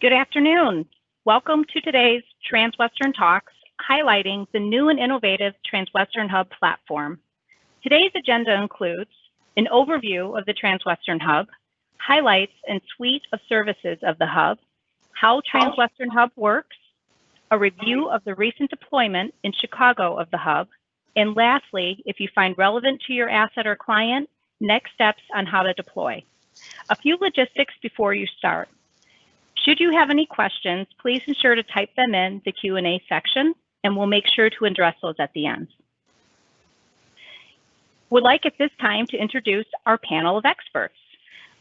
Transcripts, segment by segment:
Good afternoon. Welcome to today's Transwestern Talks, highlighting the new and innovative Transwestern Hub platform. Today's agenda includes an overview of the Transwestern Hub, highlights and suite of services of the Hub, how Transwestern Hub works, a review of the recent deployment in Chicago of the Hub, and lastly, if you find relevant to your asset or client, next steps on how to deploy. A few logistics before you start. Should you have any questions, please ensure to type them in the Q&A section, and we'll make sure to address those at the end. Would like at this time to introduce our panel of experts.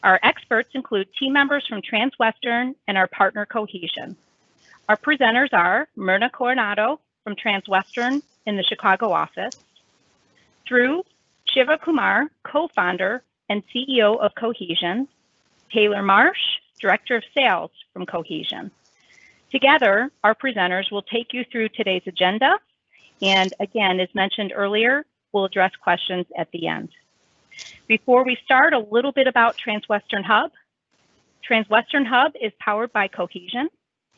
Our experts include team members from Transwestern and our partner Cohesion. Our presenters are Myrna Coronado from Transwestern in the Chicago office, Dhruv Shiva Kumar, co-founder and CEO of Cohesion, Taylor Marsh, Director of Sales from Cohesion. Together, our presenters will take you through today's agenda, and again, as mentioned earlier, we'll address questions at the end. Before we start, a little bit about Transwestern Hub. Transwestern Hub is powered by Cohesion.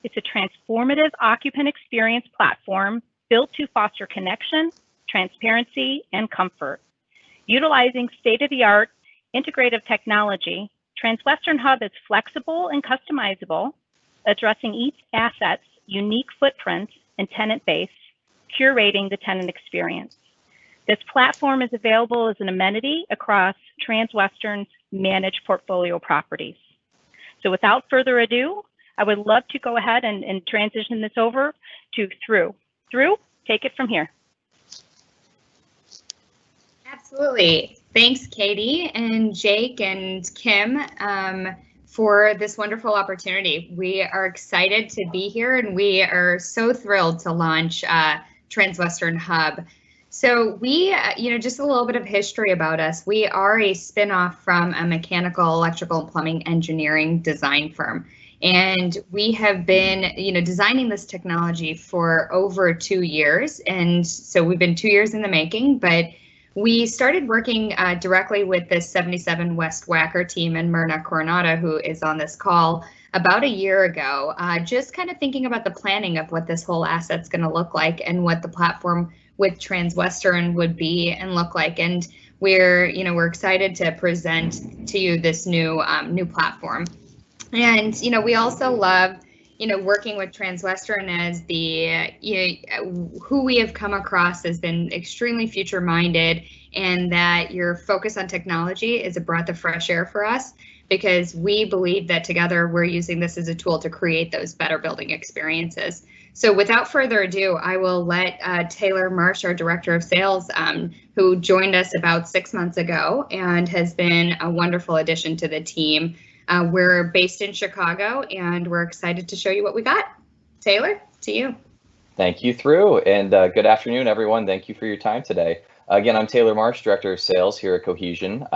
It's a transformative occupant experience platform built to foster connection, transparency, and comfort. Utilizing state-of-the-art integrative technology, Transwestern Hub is flexible and customizable, addressing each asset's unique footprint and tenant base, curating the tenant experience. This platform is available as an amenity across Transwestern's managed portfolio properties. So without further ado, I would love to go ahead and transition this over to Dhruv. Dhruv, take it from here. Absolutely. Thanks, Katie and Jake and Kim for this wonderful opportunity. We are excited to be here, and we are so thrilled to launch Transwestern Hub. So we, just a little bit of history about us. We are a spinoff from a mechanical, electrical, and plumbing engineering design firm. And we have been, designing this technology for over 2 years. And so we've been 2 years in the making, but we started working directly with the 77 West Wacker team and Myrna Coronado, who is on this call, about a year ago, just kind of thinking about the planning of what this whole asset's going to look like and what the platform with Transwestern would be and look like. And we're excited to present to you this new platform. And we also love working with Transwestern as who we have come across has been extremely future minded, and that your focus on technology is a breath of fresh air for us, because we believe that together we're using this as a tool to create those better building experiences. So without further ado, I will let Taylor Marsh, our Director of Sales, who joined us about 6 months ago and has been a wonderful addition to the team. We're based in Chicago, and we're excited to show you what we got. Taylor, to you. Thank you, Dhruv, and good afternoon, everyone. Thank you for your time today. Again, I'm Taylor Marsh, Director of Sales here at Cohesion.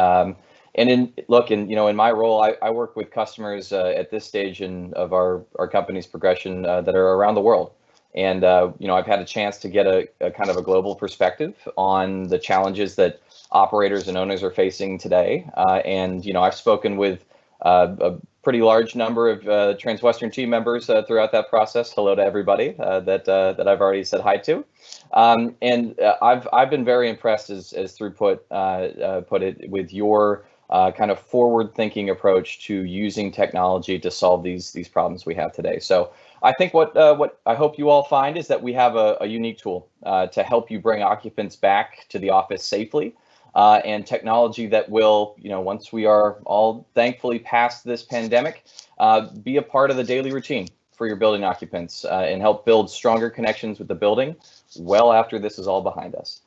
In my role, I work with customers at this stage of our company's progression that are around the world. And, I've had a chance to get a kind of a global perspective on the challenges that operators and owners are facing today. I've spoken with a pretty large number of Transwestern team members throughout that process. Hello to everybody that I've already said hi to. I've been very impressed, as Dhruv put it, with your kind of forward-thinking approach to using technology to solve these problems we have today. So I think what I hope you all find is that we have a unique tool to help you bring occupants back to the office safely. And technology that will, once we are all thankfully past this pandemic, be a part of the daily routine for your building occupants and help build stronger connections with the building well after this is all behind us.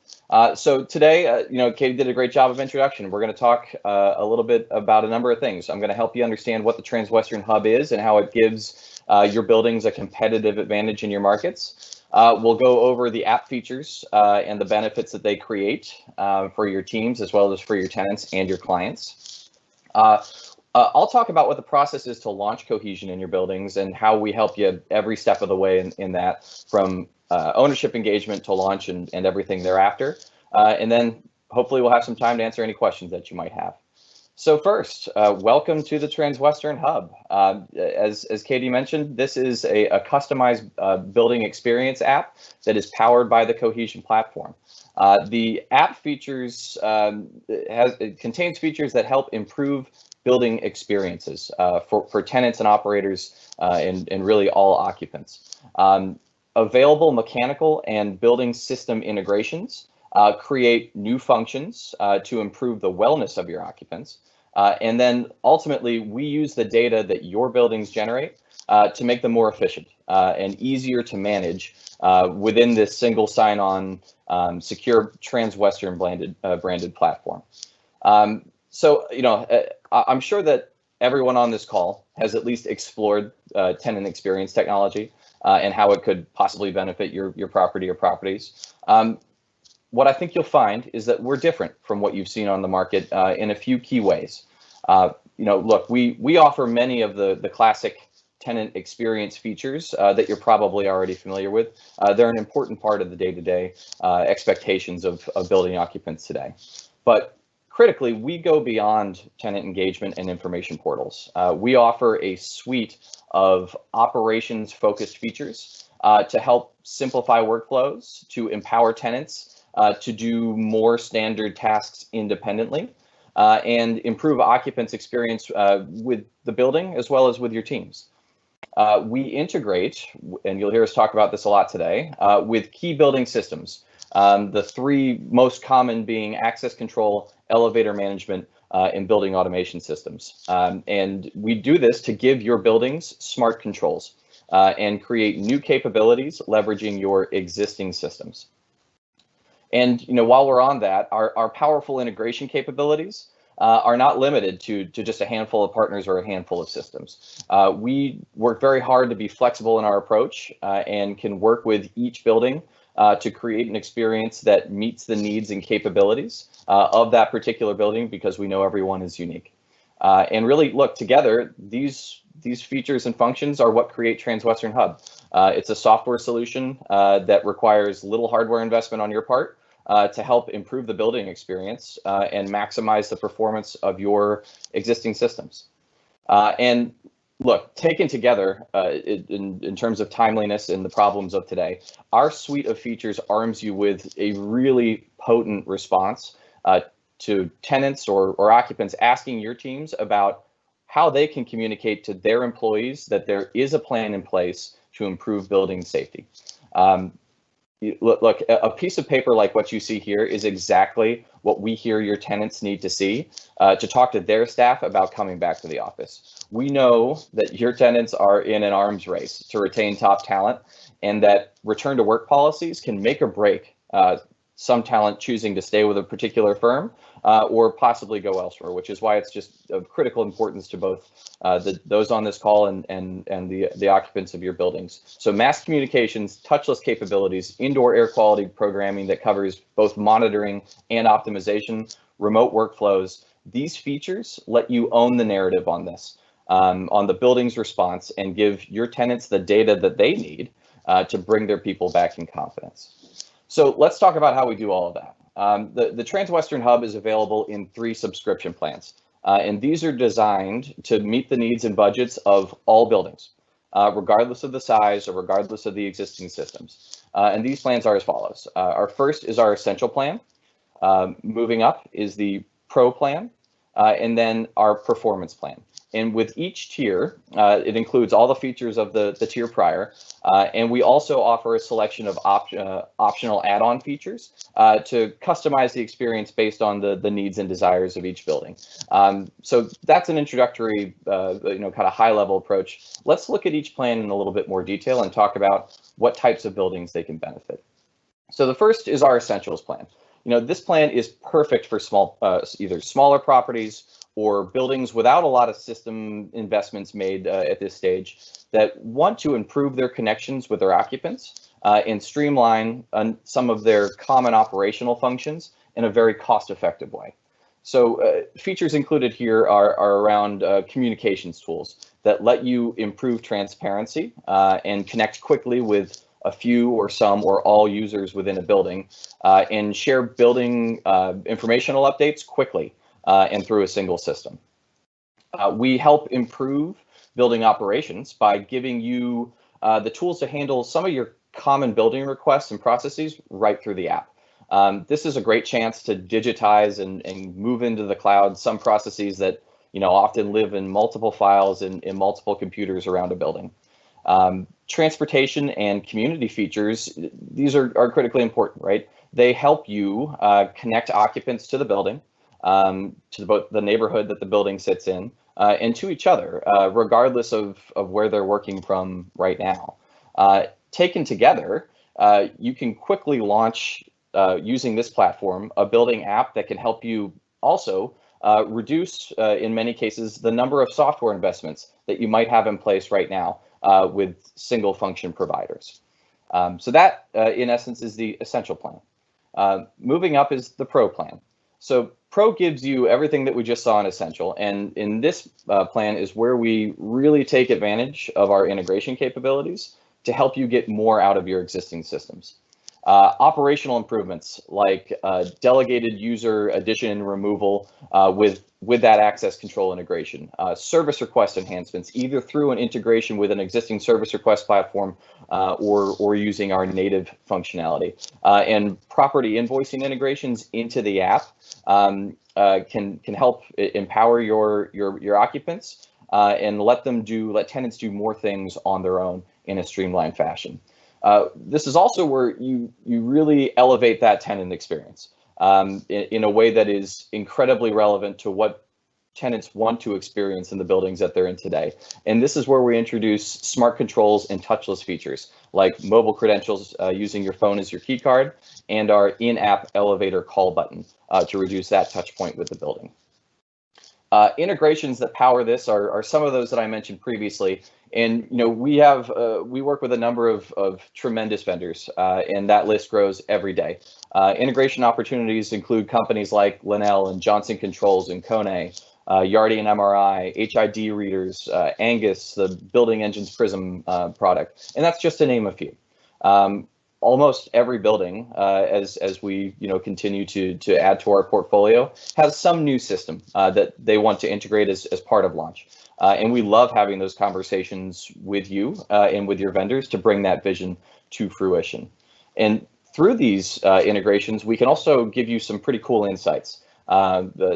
So today, Katie did a great job of introduction. We're going to talk a little bit about a number of things. I'm going to help you understand what the Transwestern Hub is and how it gives your buildings a competitive advantage in your markets. We'll go over the app features and the benefits that they create for your teams, as well as for your tenants and your clients. I'll talk about what the process is to launch Cohesion in your buildings and how we help you every step of the way in that, from ownership engagement to launch and everything thereafter. And then hopefully we'll have some time to answer any questions that you might have. So first, welcome to the Transwestern Hub. As Katie mentioned, this is a customized building experience app that is powered by the Cohesion platform. The app features it contains features that help improve building experiences for tenants and operators and really all occupants. Available mechanical and building system integrations create new functions to improve the wellness of your occupants. And then ultimately, we use the data that your buildings generate to make them more efficient and easier to manage within this single sign-on secure Transwestern branded platform. So, I'm sure that everyone on this call has at least explored tenant experience technology and how it could possibly benefit your property or properties. What I think you'll find is that we're different from what you've seen on the market in a few key ways. Look, we offer many of the classic tenant experience features that you're probably already familiar with. They're an important part of the day-to-day expectations of building occupants today. But critically, we go beyond tenant engagement and information portals. We offer a suite of operations-focused features to help simplify workflows, to empower tenants to do more standard tasks independently, and improve occupants' experience with the building as well as with your teams. We integrate, and you'll hear us talk about this a lot today, with key building systems. The three most common being access control, elevator management, and building automation systems. And we do this to give your buildings smart controls and create new capabilities leveraging your existing systems. And while we're on that, our powerful integration capabilities are not limited to just a handful of partners or a handful of systems. We work very hard to be flexible in our approach and can work with each building to create an experience that meets the needs and capabilities of that particular building, because we know everyone is unique. And really, look, together, these features and functions are what create Transwestern Hub. It's a software solution that requires little hardware investment on your part to help improve the building experience and maximize the performance of your existing systems. And look, taken together in terms of timeliness and the problems of today, our suite of features arms you with a really potent response to tenants or occupants asking your teams about how they can communicate to their employees that there is a plan in place to improve building safety. Look, a piece of paper like what you see here is exactly what we hear your tenants need to see to talk to their staff about coming back to the office. We know that your tenants are in an arms race to retain top talent, and that return to work policies can make or break some talent choosing to stay with a particular firm or possibly go elsewhere, which is why it's just of critical importance to both those on this call and the occupants of your buildings. So mass communications, touchless capabilities, indoor air quality programming that covers both monitoring and optimization, remote workflows. These features let you own the narrative on this, on the building's response, and give your tenants the data that they need to bring their people back in confidence. So let's talk about how we do all of that. The Transwestern Hub is available in 3 subscription plans, and these are designed to meet the needs and budgets of all buildings, regardless of the size or regardless of the existing systems. And these plans are as follows. Our first is our Essential plan. Moving up is the Pro plan, and then our Performance plan. And with each tier, it includes all the features of the tier prior, and we also offer a selection of optional add-on features to customize the experience based on the needs and desires of each building. So that's an introductory, kind of high-level approach. Let's look at each plan in a little bit more detail and talk about what types of buildings they can benefit. So the first is our Essentials plan. This plan is perfect for either smaller properties or buildings without a lot of system investments made at this stage that want to improve their connections with their occupants and streamline some of their common operational functions in a very cost-effective way. So features included here are around communications tools that let you improve transparency and connect quickly with a few or some or all users within a building and share building informational updates quickly and through a single system. We help improve building operations by giving you the tools to handle some of your common building requests and processes right through the app. This is a great chance to digitize and move into the cloud some processes that often live in multiple files in multiple computers around a building. Transportation and community features, these are critically important, right? They help you connect occupants to the building, to both the neighborhood that the building sits in, and to each other, regardless of where they're working from right now. Taken together, you can quickly launch, using this platform, a building app that can help you also reduce, in many cases, the number of software investments that you might have in place right now with single function providers. So that, in essence, is the Essential plan. Moving up is the Pro plan. So Pro gives you everything that we just saw in Essential, and in this plan is where we really take advantage of our integration capabilities to help you get more out of your existing systems. Operational improvements like delegated user addition and removal with that access control integration, service request enhancements, either through an integration with an existing service request platform or using our native functionality, and property invoicing integrations into the app can help empower your occupants and let tenants do more things on their own in a streamlined fashion. This is also where you really elevate that tenant experience in a way that is incredibly relevant to what tenants want to experience in the buildings that they're in today. And this is where we introduce smart controls and touchless features like mobile credentials using your phone as your key card, and our in-app elevator call button to reduce that touch point with the building. Integrations that power this are some of those that I mentioned previously. And we work with a number of tremendous vendors, and that list grows every day. Integration opportunities include companies like Linnell and Johnson Controls and Kone, Yardi and MRI, HID readers, Angus, the Building Engines Prism product, and that's just to name a few. Almost every building, as we continue to add to our portfolio, has some new system that they want to integrate as part of launch. And we love having those conversations with you and with your vendors to bring that vision to fruition. And through these integrations, we can also give you some pretty cool insights,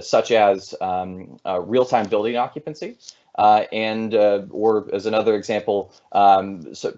such as real-time building occupancy, or as another example,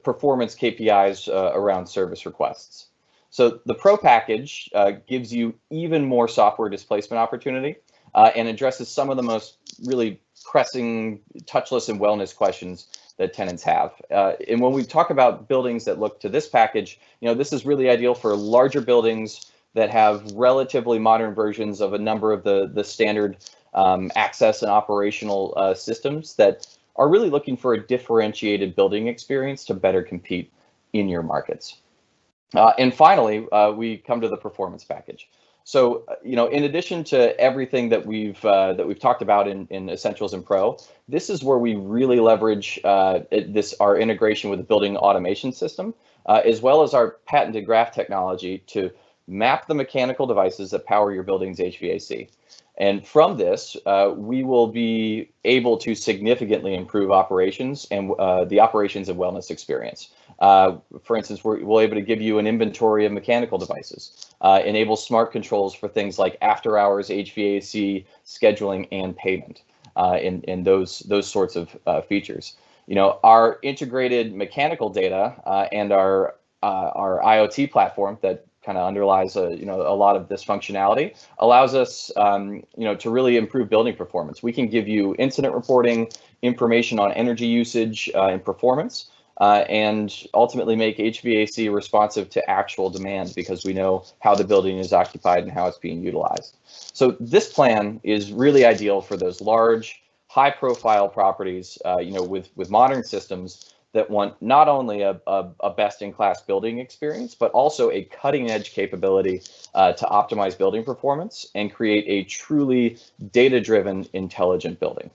performance KPIs around service requests. So the Pro package gives you even more software displacement opportunity and addresses some of the most really pressing touchless and wellness questions that tenants have. And when we talk about buildings that look to this package, this is really ideal for larger buildings that have relatively modern versions of a number of the standard access and operational systems that are really looking for a differentiated building experience to better compete in your markets. And finally, we come to the performance package. So, in addition to everything that we've talked about in Essentials and Pro, this is where we really leverage our integration with the building automation system, as well as our patented graph technology to map the mechanical devices that power your building's HVAC. And from this, we will be able to significantly improve operations and the operations and wellness experience. For instance, we're able to give you an inventory of mechanical devices, enable smart controls for things like after hours HVAC scheduling and payment, and those sorts of features. Our integrated mechanical data and our IoT platform that kind of underlies a lot of this functionality allows us to really improve building performance. We can give you incident reporting, information on energy usage and performance, and ultimately make HVAC responsive to actual demand because we know how the building is occupied and how it's being utilized. So this plan is really ideal for those large, high-profile properties, with modern systems that want not only a best-in-class building experience, but also a cutting-edge capability to optimize building performance and create a truly data-driven, intelligent building.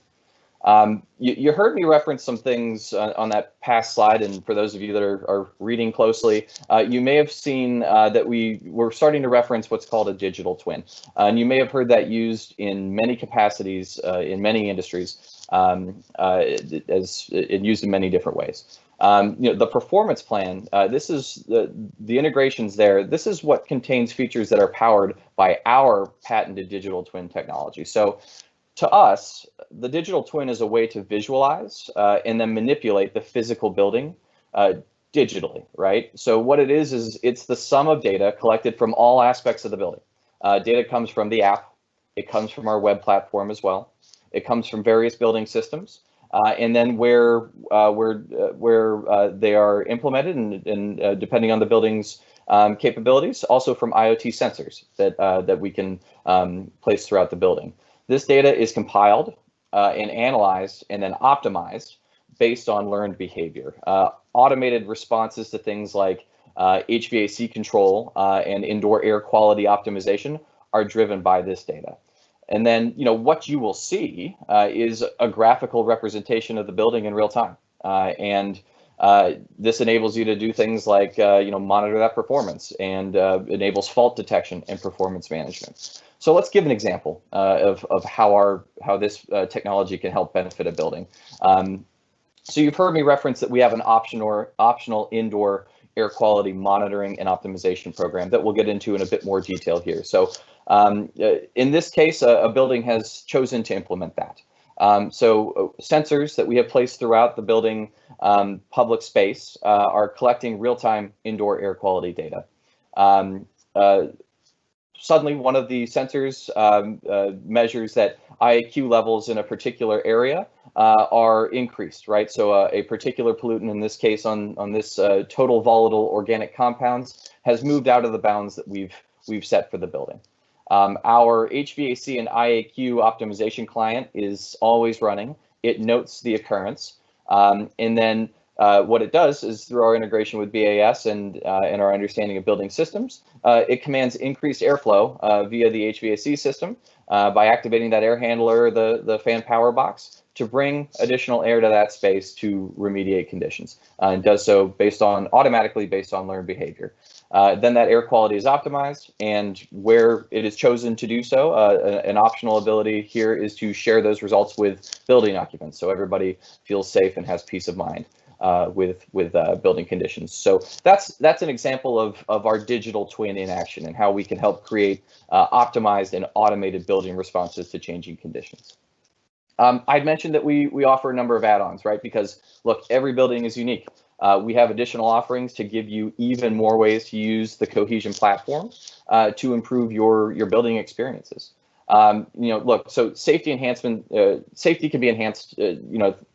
You heard me reference some things on that past slide, and for those of you that are reading closely, you may have seen that we're starting to reference what's called a digital twin. And you may have heard that used in many capacities in many industries, as used in many different ways. The performance plan, this is the integrations there. This is what contains features that are powered by our patented digital twin technology. So to us, the digital twin is a way to visualize and then manipulate the physical building digitally, right? So what it is it's the sum of data collected from all aspects of the building. Data comes from the app. It comes from our web platform as well. It comes from various building systems. And then where they are implemented and depending on the building's capabilities, also from IoT sensors that we can place throughout the building. This data is compiled and analyzed and then optimized based on learned behavior. Automated responses to things like HVAC control and indoor air quality optimization are driven by this data. And then, what you will see is a graphical representation of the building in real time. This enables you to do things like, monitor that performance and enables fault detection and performance management. So let's give an example of how this technology can help benefit a building. So you've heard me reference that we have an optional indoor air quality monitoring and optimization program that we'll get into in a bit more detail here. So in this case, a building has chosen to implement that. So sensors that we have placed throughout the building public space are collecting real-time indoor air quality data. Suddenly, one of the sensors measures that IAQ levels in a particular area are increased, right? So a particular pollutant, in this case on this total volatile organic compounds, has moved out of the bounds that we've set for the building. Our HVAC and IAQ optimization client is always running. It notes the occurrence, and then what it does is, through our integration with BAS and our understanding of building systems, it commands increased airflow via the HVAC system by activating that air handler, the fan power box, to bring additional air to that space to remediate conditions, and does so automatically based on learned behavior. Then that air quality is optimized, and where it is chosen to do so, an optional ability here is to share those results with building occupants, so everybody feels safe and has peace of mind with building conditions. So that's an example of our digital twin in action and how we can help create optimized and automated building responses to changing conditions. I'd mentioned that we offer a number of add-ons, right? Because look, every building is unique. We have additional offerings to give you even more ways to use the Cohesion platform to improve your building experiences. Look, so safety enhancement, safety can be enhanced,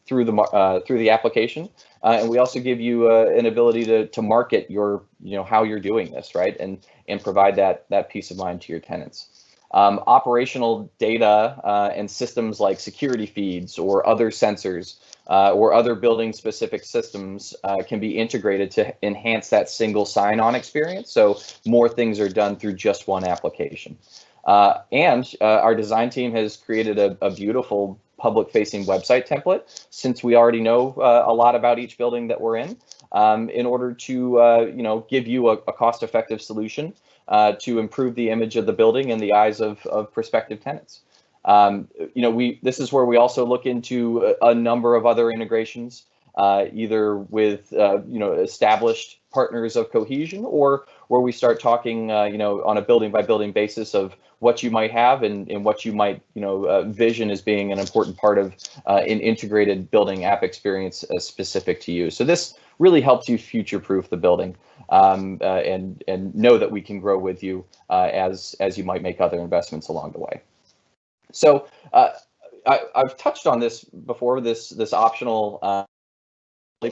through the application, and we also give you an ability to market how you're doing this, right, and provide that peace of mind to your tenants. Operational data and systems like security feeds or other sensors or other building specific systems can be integrated to enhance that single sign-on experience, so more things are done through just one application. And our design team has created a beautiful public-facing website template, since we already know a lot about each building that we're in order to give you a cost-effective solution to improve the image of the building in the eyes of prospective tenants. This is where we also look into a number of other integrations, either with established partners of Cohesion, or where we start talking on a building by building basis of what you might have and what you might vision as being an important part of an integrated building app experience specific to you. So this really helps you future-proof the building and know that we can grow with you as you might make other investments along the way. So I've touched on this before, this optional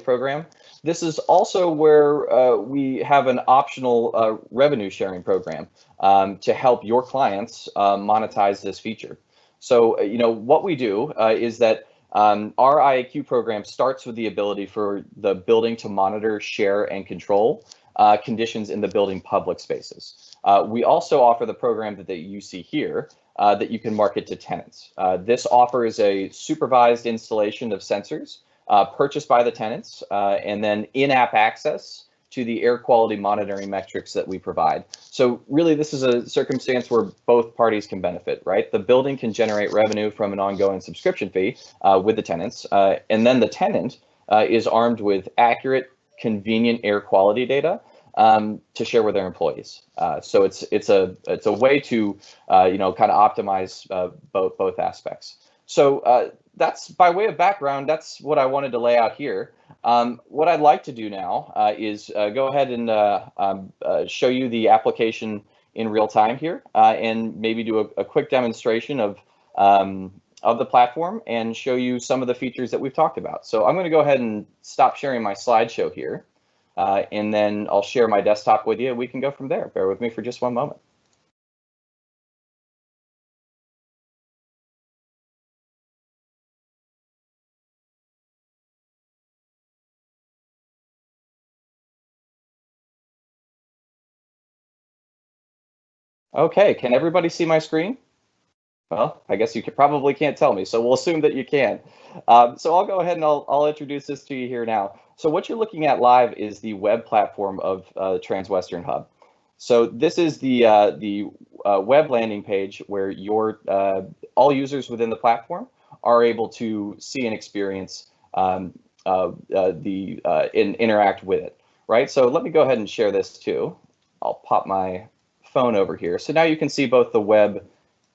program. This is also where we have an optional revenue sharing program to help your clients monetize this feature. So what we do is that our IAQ program starts with the ability for the building to monitor, share, and control conditions in the building public spaces. We also offer the program that you see here that you can market to tenants. This offers a supervised installation of sensors purchased by the tenants, and then in-app access to the air quality monitoring metrics that we provide. So really, this is a circumstance where both parties can benefit, right? The building can generate revenue from an ongoing subscription fee with the tenants, and then the tenant is armed with accurate, convenient air quality data to share with their employees. So it's a way to kind of optimize both aspects. So that's by way of background. That's what I wanted to lay out here. What I'd like to do now is go ahead and show you the application in real time here, and maybe do a quick demonstration of the platform and show you some of the features that we've talked about. So I'm going to go ahead and stop sharing my slideshow here, and then I'll share my desktop with you. We can go from there. Bear with me for just one moment. Okay, can everybody see my screen? Well, I guess you probably can't tell me, so we'll assume that you can. So I'll go ahead and I'll introduce this to you here now. So what you're looking at live is the web platform of Transwestern Hub. So this is the web landing page where all users within the platform are able to see and experience and interact with it, right? So let me go ahead and share this too. I'll pop my phone over here. So now you can see both the web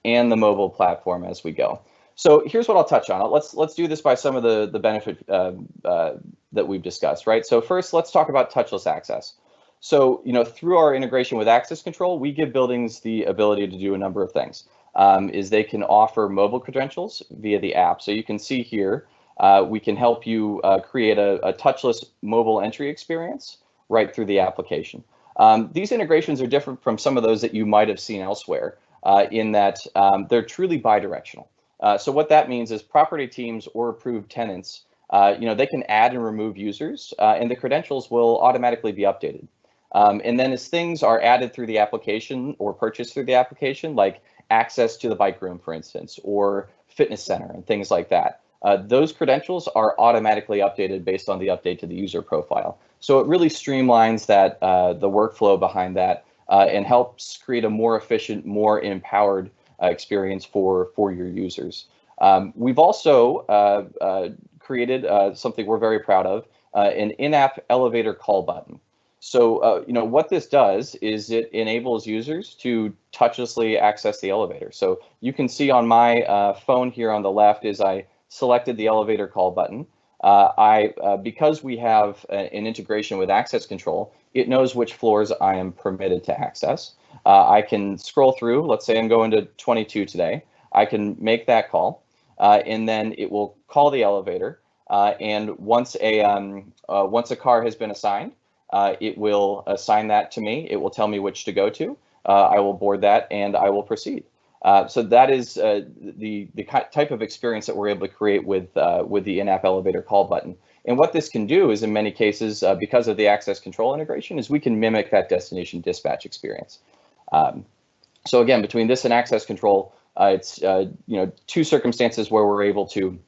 and the mobile platform as we go. So here's what I'll touch on. Let's do this by some of the benefit that we've discussed, right? So first, let's talk about touchless access. So through our integration with access control, we give buildings the ability to do a number of things. Is they can offer mobile credentials via the app. So you can see here, we can help you create a touchless mobile entry experience right through the application. These integrations are different from some of those that you might have seen elsewhere. In that they're truly bidirectional. So what that means is property teams or approved tenants, they can add and remove users, and the credentials will automatically be updated. And then as things are added through the application or purchased through the application, like access to the bike room, for instance, or fitness center and things like that, those credentials are automatically updated based on the update to the user profile. So it really streamlines that the workflow behind that. And helps create a more efficient, more empowered experience for your users. We've also created something we're very proud of, an in-app elevator call button. So what this does is it enables users to touchlessly access the elevator. So you can see on my phone here on the left is I selected the elevator call button. Because we have an integration with access control, it knows which floors I am permitted to access. I can scroll through, let's say I'm going to 22 today. I can make that call, and then it will call the elevator. And once a car has been assigned, it will assign that to me. It will tell me which to go to. I will board that and I will proceed. So that is the type of experience that we're able to create with the in-app elevator call button. And what this can do is, in many cases, because of the access control integration, is we can mimic that destination dispatch experience. So again, between this and access control, it's two circumstances where we're able to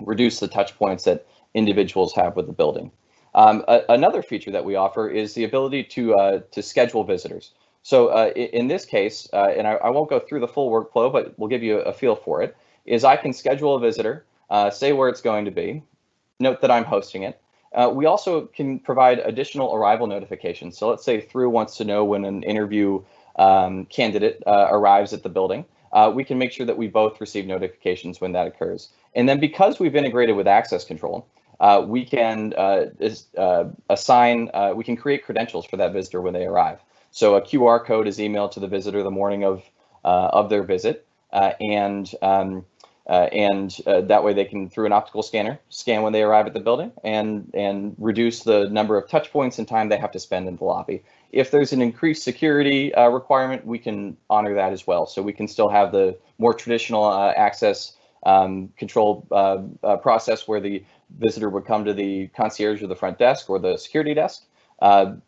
reduce the touch points that individuals have with the building. Another feature that we offer is the ability to schedule visitors. So in this case, and I won't go through the full workflow, but we'll give you a feel for it, is I can schedule a visitor, say where it's going to be, note that I'm hosting it. We also can provide additional arrival notifications. So let's say Through wants to know when an interview candidate arrives at the building. We can make sure that we both receive notifications when that occurs. And then because we've integrated with access control, we can we can create credentials for that visitor when they arrive. So a QR code is emailed to the visitor the morning of their visit, and that way they can, through an optical scanner, scan when they arrive at the building and reduce the number of touch points and time they have to spend in the lobby. If there's an increased security requirement, we can honor that as well. So we can still have the more traditional access control process where the visitor would come to the concierge or the front desk or the security desk,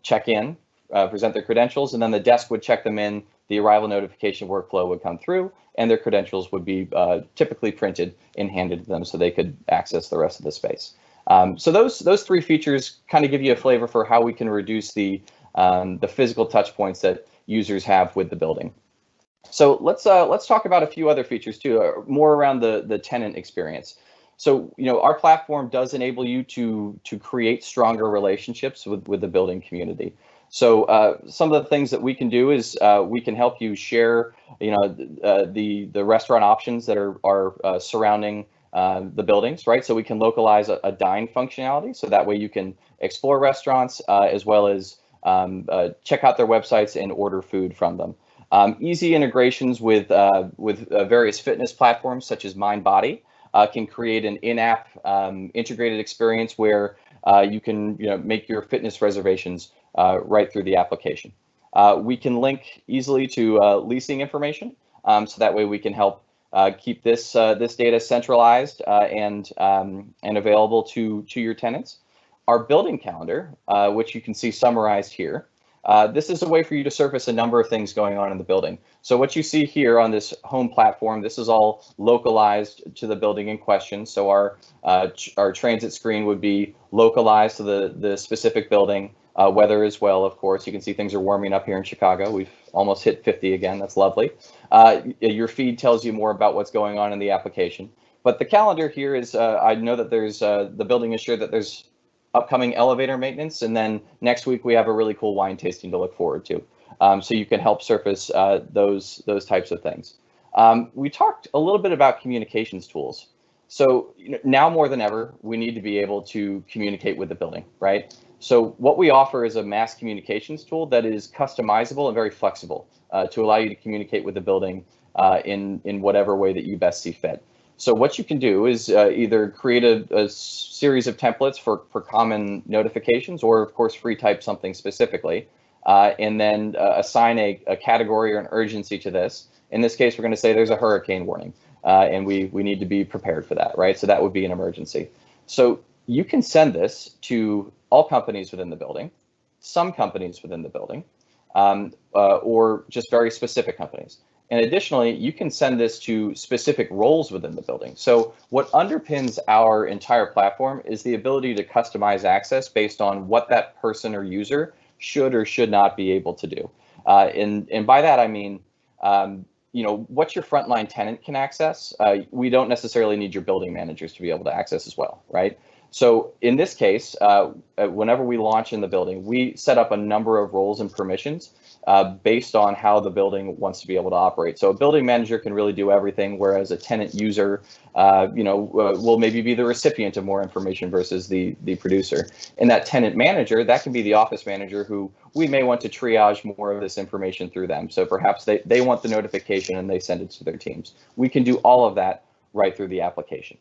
check in, present their credentials, and then the desk would check them in. The arrival notification workflow would come through, and their credentials would be typically printed and handed to them so they could access the rest of the space. So those three features kind of give you a flavor for how we can reduce the physical touch points that users have with the building. So let's talk about a few other features too, more around the tenant experience. So our platform does enable you to create stronger relationships with the building community. So some of the things that we can do is we can help you share the restaurant options that are surrounding the buildings, right? So we can localize a dine functionality, so that way you can explore restaurants as well as check out their websites and order food from them. Easy integrations with various fitness platforms such as MindBody can create an in-app integrated experience where you can make your fitness reservations right through the application. We can link easily to leasing information, so that way we can help keep this data centralized and available to your tenants. Our building calendar, which you can see summarized here, this is a way for you to surface a number of things going on in the building. So what you see here on this home platform, this is all localized to the building in question. So our transit screen would be localized to the specific building. Weather as well, of course. You can see things are warming up here in Chicago. We've almost hit 50 again. That's lovely. Your feed tells you more about what's going on in the application. But the calendar here is, I know that there's, the building is sure that there's upcoming elevator maintenance, and then next week we have a really cool wine tasting to look forward to. So you can help surface those types of things. We talked a little bit about communications tools. So now more than ever, we need to be able to communicate with the building, right? So what we offer is a mass communications tool that is customizable and very flexible to allow you to communicate with the building in whatever way that you best see fit. So what you can do is either create a series of templates for common notifications, or of course free type something specifically, and then assign a category or an urgency to this. In this case, we're going to say there's a hurricane warning, and we need to be prepared for that, right? So that would be an emergency. So you can send this to all companies within the building, some companies within the building, or just very specific companies. And additionally, you can send this to specific roles within the building. So what underpins our entire platform is the ability to customize access based on what that person or user should or should not be able to do. And by that, I mean, what your frontline tenant can access. We don't necessarily need your building managers to be able to access as well, right? So in this case, whenever we launch in the building, we set up a number of roles and permissions based on how the building wants to be able to operate. So a building manager can really do everything, whereas a tenant user, will maybe be the recipient of more information versus the producer. And that tenant manager, that can be the office manager who we may want to triage more of this information through them. So perhaps they want the notification and they send it to their teams. We can do all of that right through the application.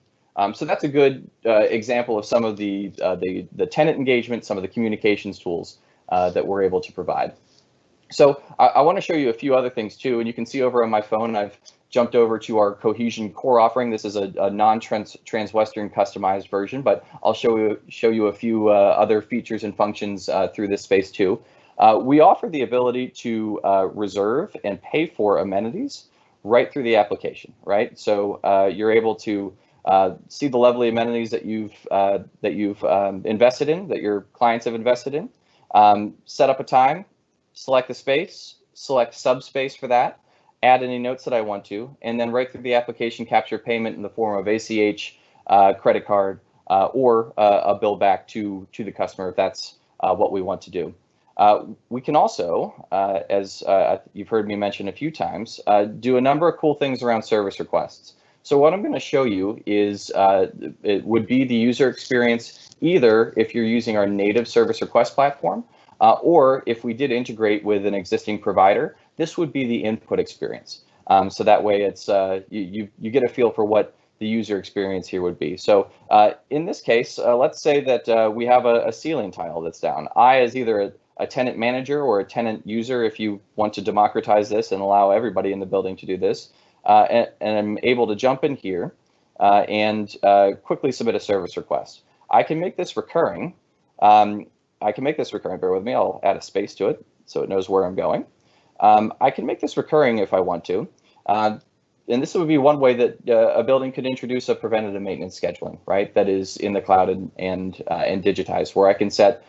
So that's a good example of some of the tenant engagement, some of the communications tools that we're able to provide. So I want to show you a few other things too, and you can see over on my phone, I've jumped over to our Cohesion core offering. This is a non-Transwestern customized version, but I'll show you a few other features and functions through this space too. We offer the ability to reserve and pay for amenities right through the application, right? So you're able to see the lovely amenities that you've invested in, that your clients have invested in, set up a time, select the space, select subspace for that, add any notes that I want to, and then right through the application capture payment in the form of ACH, credit card, or a bill back to the customer if that's what we want to do. We can also, as you've heard me mention a few times, do a number of cool things around service requests. So what I'm going to show you is it would be the user experience, either if you're using our native service request platform, or if we did integrate with an existing provider, this would be the input experience. So that way it's you get a feel for what the user experience here would be. So in this case, let's say that we have a ceiling tile that's down. I, as either a tenant manager or a tenant user, if you want to democratize this and allow everybody in the building to do this, and I'm able to jump in here and quickly submit a service request. I can make this recurring. Bear with me, I'll add a space to it. so it knows where I'm going. I can make this recurring if I want to. And this would be one way that a building could introduce a preventative maintenance scheduling, right? That is in the cloud and digitized, where I can set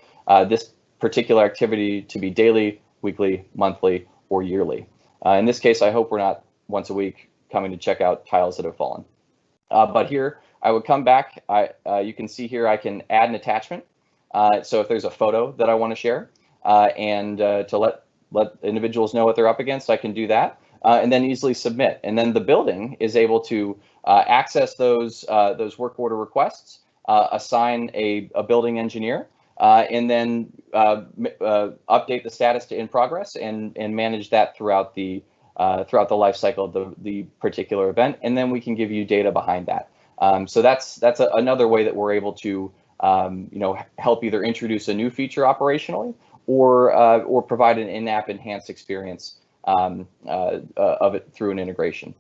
this particular activity to be daily, weekly, monthly, or yearly. In this case, I hope we're not once a week coming to check out tiles that have fallen. But here, I would come back. You can see here I can add an attachment. So if there's a photo that I want to share and to let individuals know what they're up against, I can do that. And then easily submit. And then the building is able to access those work order requests, assign a building engineer, and then update the status to in progress and manage that throughout the life cycle of the particular event. And then we can give you data behind that. So that's another way that we're able to help either introduce a new feature operationally or provide an in-app enhanced experience of it through an integration.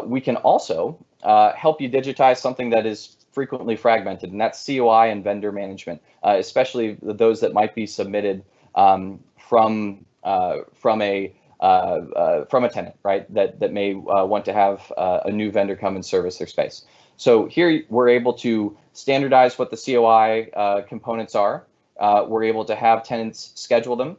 We can also help you digitize something that is frequently fragmented, and that's COI and vendor management, especially those that might be submitted from a tenant, right? That may want to have a new vendor come and service their space. So here we're able to standardize what the COI components are. We're able to have tenants schedule them,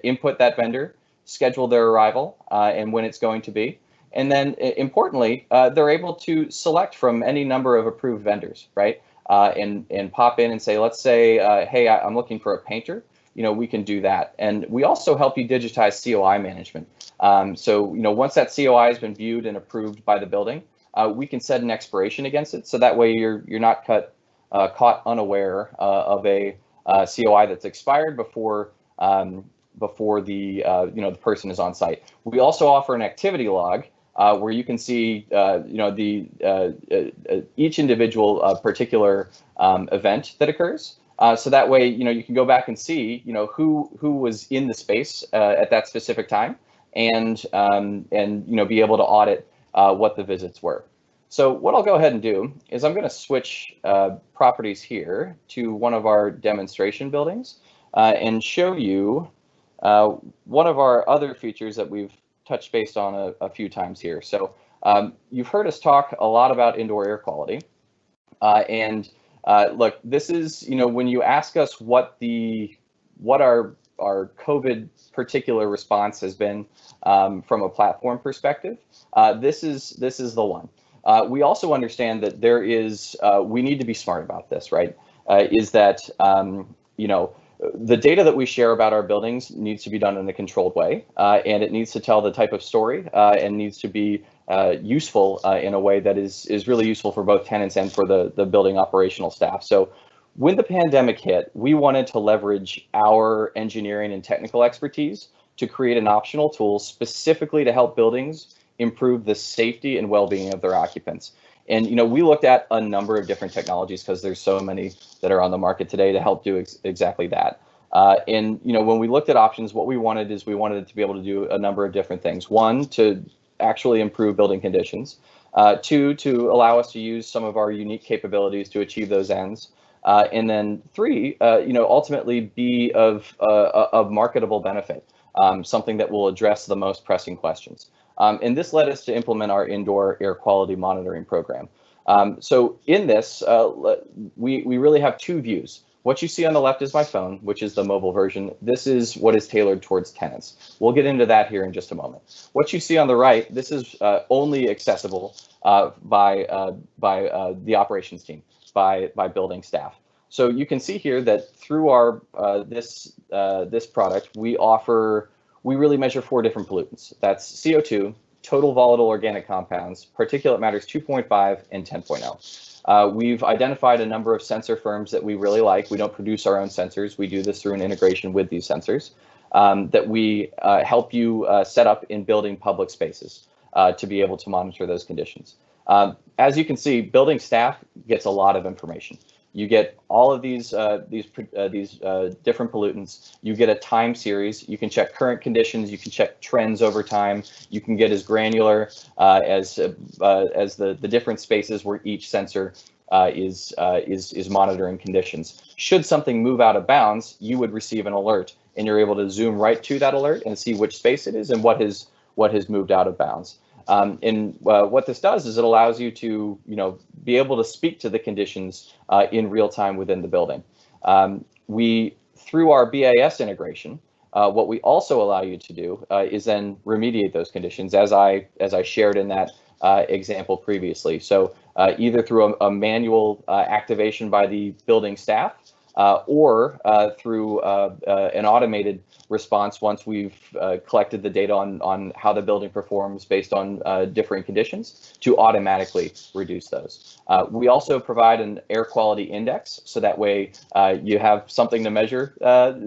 input that vendor, schedule their arrival and when it's going to be. And then importantly, they're able to select from any number of approved vendors, right? And pop in and say, let's say, hey, I'm looking for a painter. We can do that. And we also help you digitize COI management. So once that COI has been viewed and approved by the building, we can set an expiration against it. So that way you're not caught unaware of a COI that's expired before the the person is on site. We also offer an activity log where you can see each individual particular event that occurs. So that way you can go back and see who was in the space at that specific time and be able to audit what the visits were. So what I'll go ahead and do is I'm going to switch properties here to one of our demonstration buildings and show you one of our other features that we've touched base on a few times here. So you've heard us talk a lot about indoor air quality. Look, this is, when you ask us what our COVID particular response has been from a platform perspective, this is the one. We also understand that there is, we need to be smart about this, right? Is that, the data that we share about our buildings needs to be done in a controlled way, and it needs to tell the type of story and needs to be useful in a way that is really useful for both tenants and for the building operational staff. So when the pandemic hit, we wanted to leverage our engineering and technical expertise to create an optional tool specifically to help buildings improve the safety and well-being of their occupants. And we looked at a number of different technologies because there's so many that are on the market today to help do exactly that. And when we looked at options, what we wanted is we wanted it to be able to do a number of different things. One, to actually improve building conditions. Two, to allow us to use some of our unique capabilities to achieve those ends. And then three, ultimately be of marketable benefit, something that will address the most pressing questions. And this led us to implement our indoor air quality monitoring program. So in this, we really have two views. What you see on the left is my phone, which is the mobile version. This is what is tailored towards tenants. We'll get into that here in just a moment. What you see on the right, this is only accessible by the operations team, by building staff. So you can see here that through our this product, we really measure 4 different pollutants. That's CO2, total volatile organic compounds, particulate matters 2.5 and 10.0. We've identified a number of sensor firms that we really like. We don't produce our own sensors. We do this through an integration with these sensors that we help you set up in building public spaces to be able to monitor those conditions. As you can see, building staff gets a lot of information. You get all of these different pollutants. You get a time series. You can check current conditions. You can check trends over time. You can get as granular as the different spaces where each sensor is monitoring conditions. Should something move out of bounds, you would receive an alert, and you're able to zoom right to that alert and see which space it is and what has moved out of bounds. What this does is it allows you to, be able to speak to the conditions in real time within the building. Through our BAS integration, what we also allow you to do is then remediate those conditions, as I shared in that example previously. So either through a manual activation by the building staff, or through an automated response once we've collected the data on how the building performs based on differing conditions, to automatically reduce those. We also provide an air quality index, so that way you have something to measure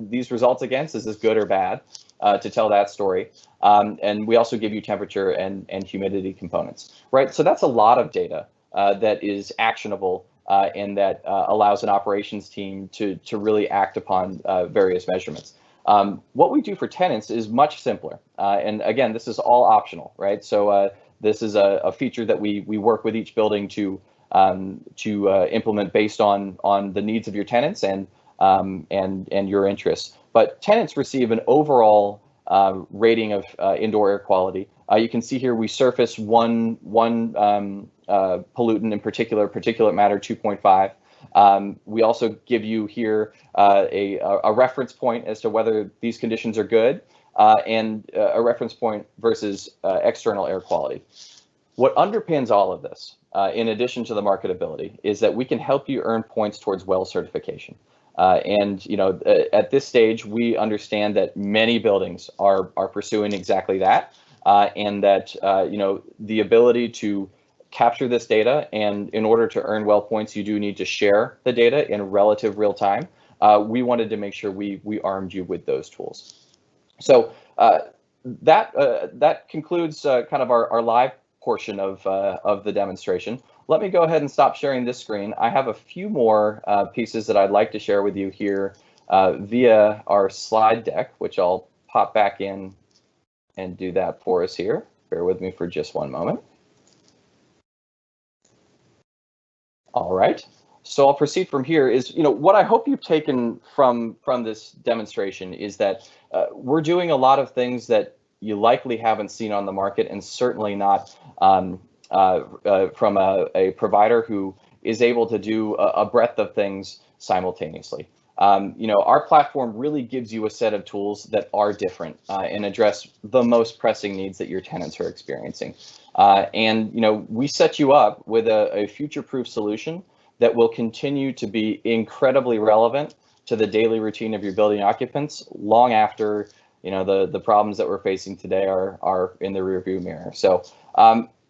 these results against. Is this good or bad? To tell that story. And we also give you temperature and humidity components, right? So that's a lot of data that is actionable and that allows an operations team to really act upon various measurements. What we do for tenants is much simpler. And again, this is all optional, right? So this is a feature that we work with each building to implement based on the needs of your tenants and your interests. But tenants receive an overall rating of indoor air quality. You can see here we surface one pollutant in particular, particulate matter 2.5. We also give you here a reference point as to whether these conditions are good and a reference point versus external air quality. What underpins all of this, in addition to the marketability, is that we can help you earn points towards WELL certification. At this stage, we understand that many buildings are pursuing exactly that, and that the ability to capture this data, and in order to earn WELL points, you do need to share the data in relative real time. We wanted to make sure we armed you with those tools. So that concludes kind of our live portion of the demonstration. Let me go ahead and stop sharing this screen. I have a few more pieces that I'd like to share with you here via our slide deck, which I'll pop back in and do that for us here. Bear with me for just one moment. All right, so I'll proceed from here. Is what I hope you've taken from this demonstration is that we're doing a lot of things that you likely haven't seen on the market, and certainly not from a provider who is able to do a breadth of things simultaneously. Our platform really gives you a set of tools that are different and address the most pressing needs that your tenants are experiencing. We set you up with a future-proof solution that will continue to be incredibly relevant to the daily routine of your building occupants long after the problems that we're facing today are in the rearview mirror. So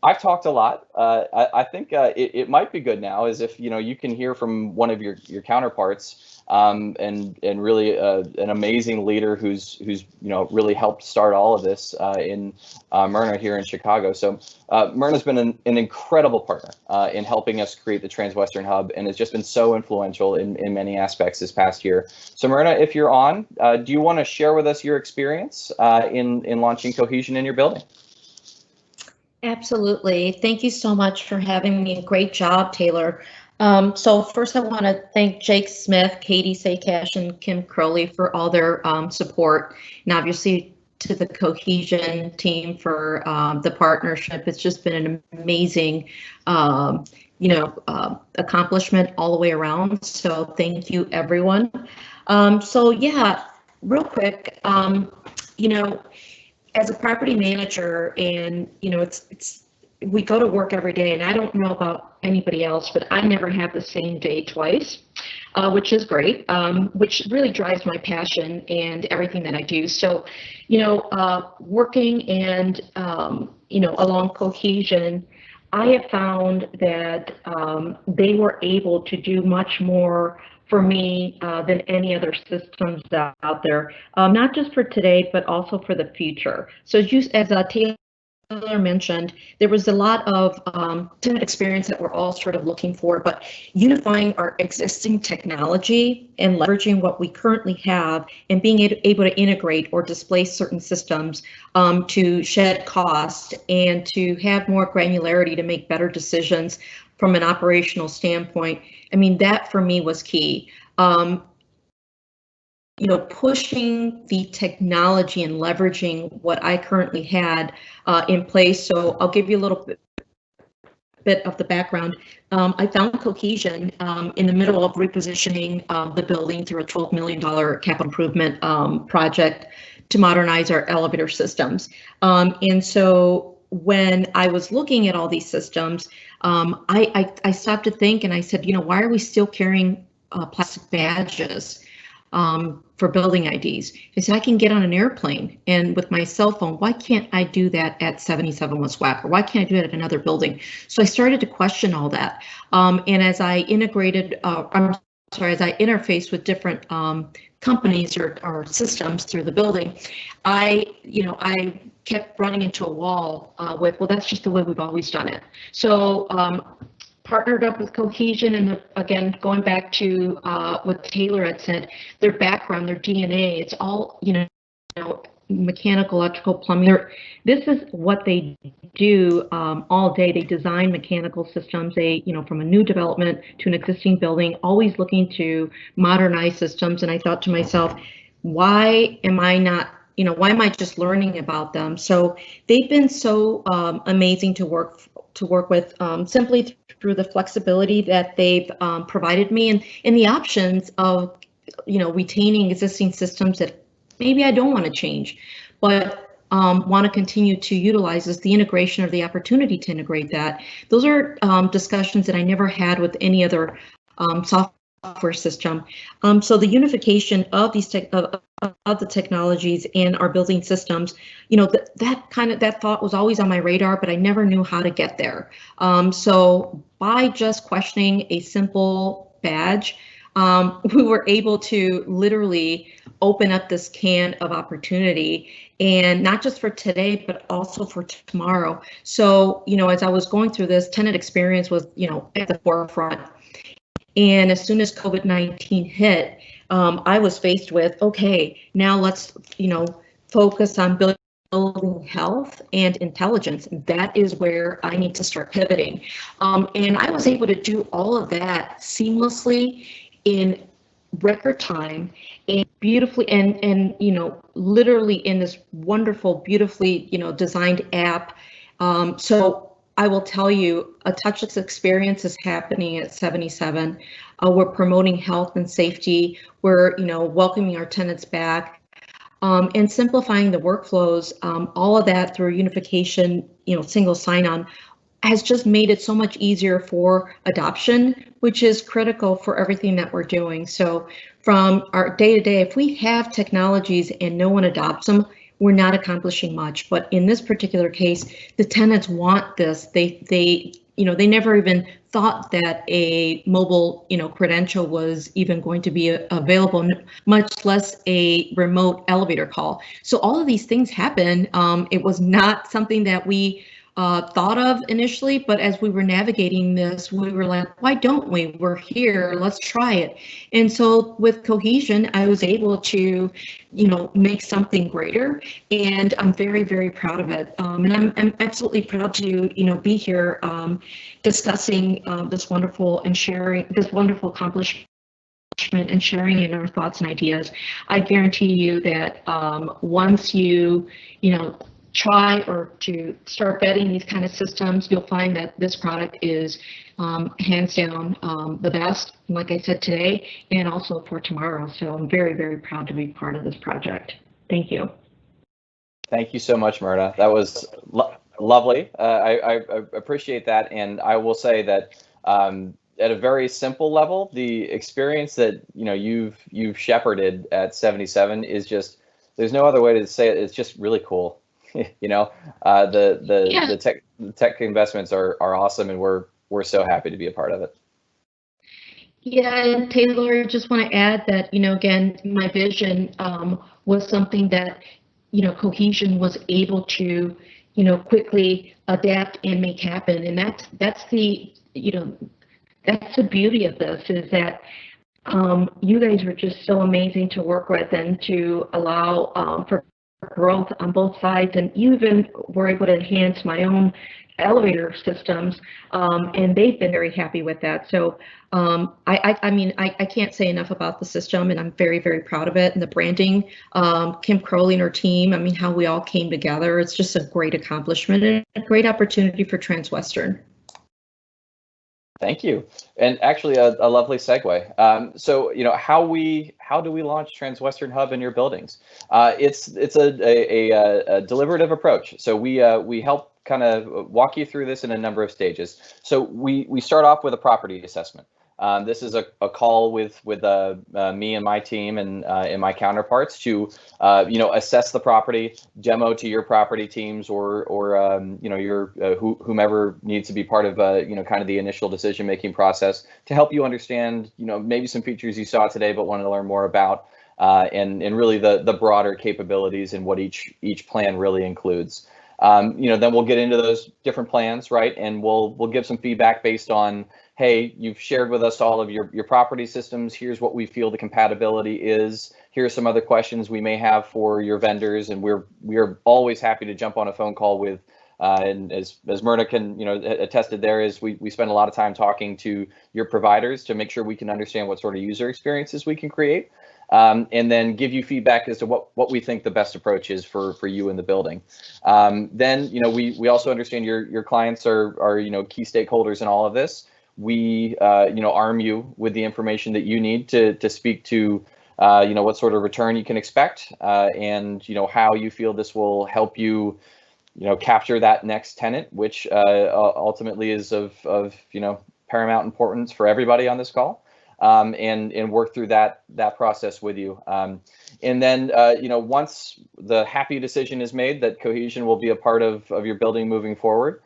I've talked a lot. I think it might be good now, as if you can hear from one of your counterparts, and really an amazing leader who's really helped start all of this in Myrna here in Chicago. So Myrna's been an incredible partner in helping us create the Transwestern Hub, and has just been so influential in many aspects this past year. So Myrna, if you're on, do you want to share with us your experience in launching Cohesion in your building? Absolutely. Thank you so much for having me. Great job, Taylor. So first I want to thank Jake Smith, Katie Saycash, and Kim Crowley for all their support, and obviously to the Cohesion team for the partnership. It's just been an amazing accomplishment all the way around. So thank you, everyone. So yeah, real quick, as a property manager, and we go to work every day, and I don't know about anybody else, but I never have the same day twice, which is great, which really drives my passion and everything that I do. So, working and along Cohesion, I have found that they were able to do much more for me than any other systems out there, not just for today, but also for the future. So as Taylor mentioned, there was a lot of experience that we're all sort of looking for, but unifying our existing technology and leveraging what we currently have and being able to integrate or displace certain systems to shed cost and to have more granularity to make better decisions from an operational standpoint, I mean, that for me was key. Pushing the technology and leveraging what I currently had in place. So I'll give you a little bit of the background. I found Cohesion in the middle of repositioning the building through a $12 million capital improvement project to modernize our elevator systems. And so when I was looking at all these systems, I stopped to think, and I said, why are we still carrying plastic badges for building IDs? I said, I can get on an airplane and with my cell phone, why can't I do that at 77 West Wacker? Why can't I do it at another building? So I started to question all that. And as I interfaced with different companies or systems through the building, I kept running into a wall with, well, that's just the way we've always done it. So partnered up with Cohesion, and again, going back to what Taylor had said, their background, their DNA, it's all, mechanical, electrical, plumbing. This is what they do all day. They design mechanical systems. They, from a new development to an existing building, always looking to modernize systems. And I thought to myself, why am I just learning about them? So they've been so amazing to work with, simply through the flexibility that they've provided me and the options of, retaining existing systems that maybe I don't want to change, but want to continue to utilize is the integration or the opportunity to integrate that. Those are discussions that I never had with any other software system. So the unification of these of the technologies in our building systems, that thought was always on my radar, but I never knew how to get there. So by just questioning a simple badge, we were able to literally open up this can of opportunity, and not just for today, but also for tomorrow. So, as I was going through this, tenant experience was, at the forefront. And as soon as COVID-19 hit, I was faced with, okay, now let's, focus on building health and intelligence. That is where I need to start pivoting. And I was able to do all of that seamlessly in record time and beautifully and literally in this wonderful, beautifully, designed app. So I will tell you, a touchless experience is happening at 77. We're promoting health and safety. We're, welcoming our tenants back, and simplifying the workflows. All of that through unification, single sign-on, has just made it so much easier for adoption, which is critical for everything that we're doing. So from our day-to-day, if we have technologies and no one adopts them, we're not accomplishing much. But in this particular case, the tenants want this. They never even thought that a mobile, credential was even going to be available, much less a remote elevator call. So all of these things happen. It was not something that we thought of initially, but as we were navigating this, we were like, why don't we? We're here, let's try it. And so with Cohesion, I was able to, make something greater, and I'm very, very proud of it. And I'm absolutely proud to, be here discussing this wonderful and sharing this wonderful accomplishment and sharing in our thoughts and ideas. I guarantee you that once you, try or to start vetting these kind of systems, you'll find that this product is hands down the best, like I said today, and also for tomorrow. So I'm very, very proud to be part of this project. Thank you. Thank you so much, Myrna. That was lovely. I appreciate that, and I will say that at a very simple level, the experience that you've shepherded at 77 is just, there's no other way to say it. It's just really cool. The tech investments are awesome, and we're so happy to be a part of it. Yeah, and Taylor, just want to add that, again, my vision was something that, Cohesion was able to, quickly adapt and make happen. And that's the, that's the beauty of this, is that you guys were just so amazing to work with and to allow for growth on both sides, and even were able to enhance my own elevator systems, and they've been very happy with that. So I mean, I can't say enough about the system, and I'm very, very proud of it. And the branding, Kim Crowley and her team, I mean, how we all came together, it's just a great accomplishment and a great opportunity for Transwestern. Thank you. And actually a lovely segue. So, you know, how do we launch Transwestern Hub in your buildings? It's a deliberative approach. So we help kind of walk you through this in a number of stages. So we start off with a property assessment. This is a call with me and my team and my counterparts to you know, assess the property, demo to your property teams or you know, your whomever needs to be part of you know, kind of the initial decision making process to help you understand, you know, maybe some features you saw today but wanted to learn more about, and really the broader capabilities and what each plan really includes. You know, then we'll get into those different plans, right? And we'll give some feedback based on, hey, you've shared with us all of your property systems. Here's what we feel the compatibility is. Here are some other questions we may have for your vendors, and we're always happy to jump on a phone call with. And as Myrna can, you know, attested there, is we spend a lot of time talking to your providers to make sure we can understand what sort of user experiences we can create. And then give you feedback as to what we think the best approach is for you in the building. Then, you know, we also understand your clients are you know, key stakeholders in all of this. We you know, arm you with the information that you need to speak to you know, what sort of return you can expect, and you know, how you feel this will help you, you know, capture that next tenant, which ultimately is of you know, paramount importance for everybody on this call. And work through that process with you. And then, you know, once the happy decision is made that Cohesion will be a part of your building moving forward,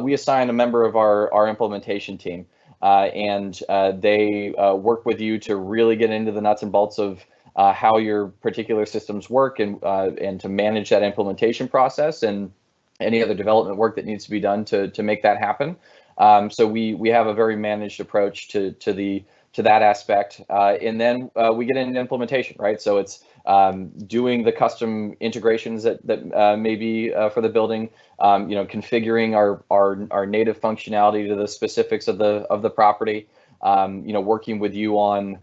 we assign a member of our implementation team. And they work with you to really get into the nuts and bolts of how your particular systems work, and to manage that implementation process and any other development work that needs to be done to make that happen. So we have a very managed approach to that aspect, and then we get into implementation, right? So it's doing the custom integrations that may be for the building, you know, configuring our native functionality to the specifics of the property, you know, working with you on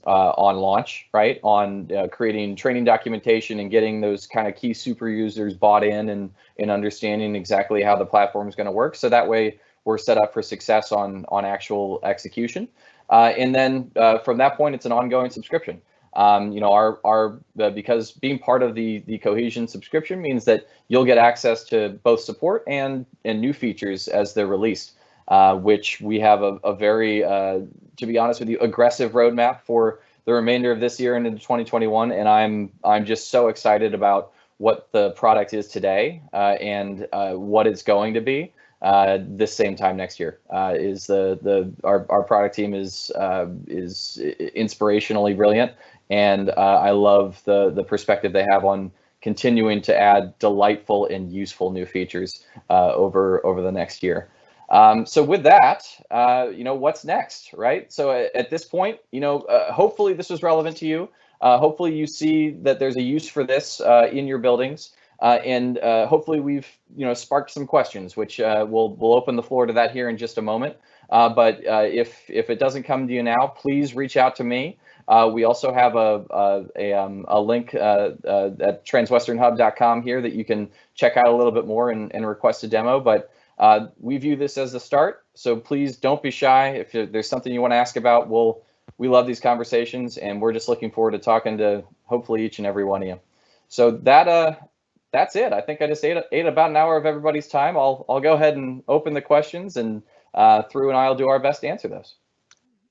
launch, right? On creating training documentation and getting those kind of key super users bought in and understanding exactly how the platform is going to work. So that way we're set up for success on actual execution. And then from that point, it's an ongoing subscription. You know, because being part of the Cohesion subscription means that you'll get access to both support and new features as they're released, which we have a very, to be honest with you, aggressive roadmap for the remainder of this year and into 2021. And I'm just so excited about what the product is today and what it's going to be. This same time next year. Our product team is inspirationally brilliant, and I love the perspective they have on continuing to add delightful and useful new features over the next year. So with that, you know, what's next, right? So at this point, you know, hopefully this was relevant to you. Hopefully you see that there's a use for this in your buildings. And hopefully we've, you know, sparked some questions, which we'll open the floor to that here in just a moment. But if it doesn't come to you now, please reach out to me. We also have a link at transwesternhub.com here that you can check out a little bit more and request a demo. But we view this as the start, so please don't be shy. If there's something you want to ask about, we love these conversations, and we're just looking forward to talking to hopefully each and every one of you. So that's it. I think I just ate about an hour of everybody's time. I'll go ahead and open the questions, and Thru and I'll do our best to answer those.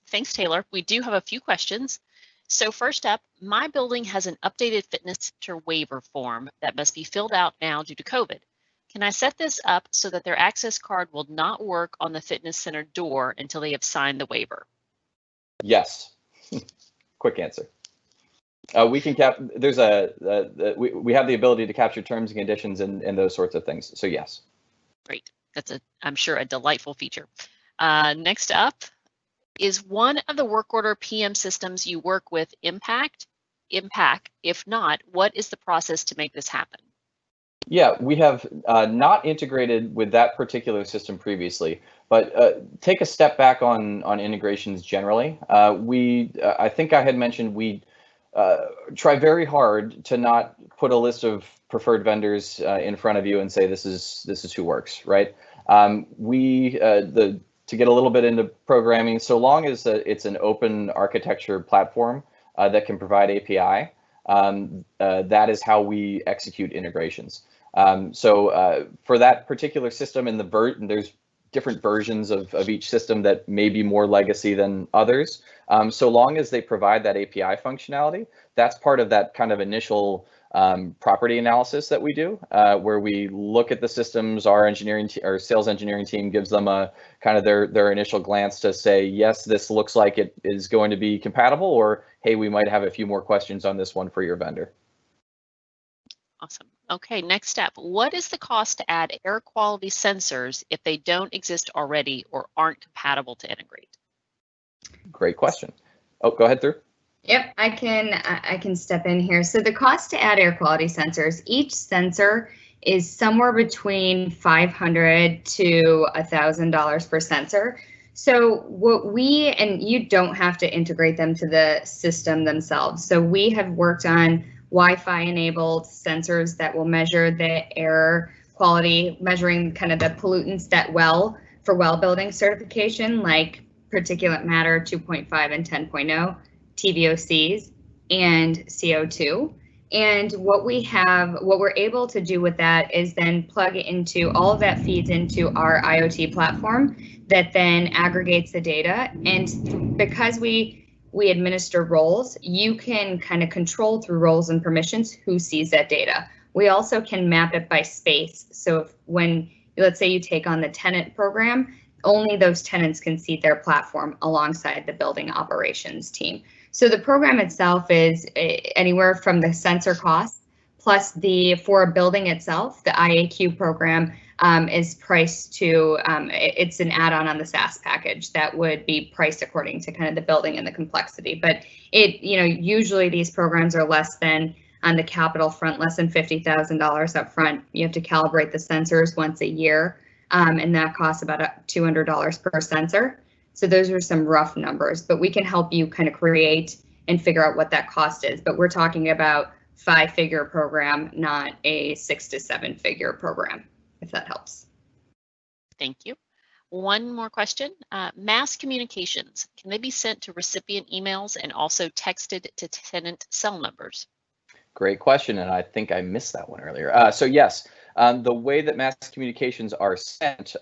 Thanks, Taylor. We do have a few questions. So first up, my building has an updated fitness center waiver form that must be filled out now due to COVID. Can I set this up so that their access card will not work on the fitness center door until they have signed the waiver? Yes. Quick answer. We can we have the ability to capture terms and conditions and those sorts of things. So yes. Great. That's I'm sure a delightful feature. Next up, is one of the work order PM systems you work with Impact? impact? If not, what is the process to make this happen? Yeah, we have not integrated with that particular system previously, but take a step back on integrations generally. I think I had mentioned we try very hard to not put a list of preferred vendors in front of you and say this is who works, right? To get a little bit into programming, so long as it's an open architecture platform that can provide API, that is how we execute integrations. For that particular system, there's different versions of each system that may be more legacy than others. So long as they provide that API functionality, that's part of that kind of initial property analysis that we do, where we look at the systems. Our sales engineering team gives them a kind of their initial glance to say, yes, this looks like it is going to be compatible, or hey, we might have a few more questions on this one for your vendor. Awesome. Okay, next step. What is the cost to add air quality sensors if they don't exist already or aren't compatible to integrate? Great question. Oh, go ahead, Drew. Yep, I can step in here. So the cost to add air quality sensors, each sensor is somewhere between $500 to $1,000 per sensor. So and you don't have to integrate them to the system themselves. So we have worked on Wi-Fi enabled sensors that will measure the air quality, measuring kind of the pollutants that for well building certification, like particulate matter 2.5 and 10.0, TVOCs, and CO2. And what we're able to do with that is then plug it into, all of that feeds into our IoT platform that then aggregates the data. And because we administer roles, you can kind of control through roles and permissions who sees that data. We also can map it by space. So let's say you take on the tenant program, only those tenants can see their platform alongside the building operations team. So the program itself is anywhere from the sensor cost plus for a building itself, the IAQ program is priced to, it's an add-on on the SaaS package that would be priced according to kind of the building and the complexity. But usually these programs are less than, on the capital front, less than $50,000 up front. You have to calibrate the sensors once a year, and that costs about $200 per sensor. So those are some rough numbers, but we can help you kind of create and figure out what that cost is. But we're talking about 5-figure program, not a 6 to 7-figure program, if that helps. Thank you. One more question. Mass communications, can they be sent to recipient emails and also texted to tenant cell numbers? Great question, and I think I missed that one earlier. So yes, the way that mass communications are sent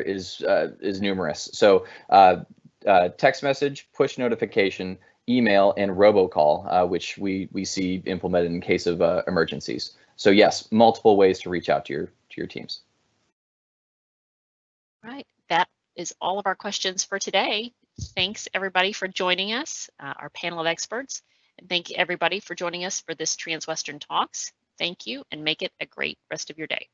is numerous. So text message, push notification, email, and robocall, which we see implemented in case of emergencies. So yes, multiple ways to reach out to your teams. All right, that is all of our questions for today. Thanks everybody for joining us, our panel of experts. And thank you everybody for joining us for this Transwestern Talks. Thank you, and make it a great rest of your day.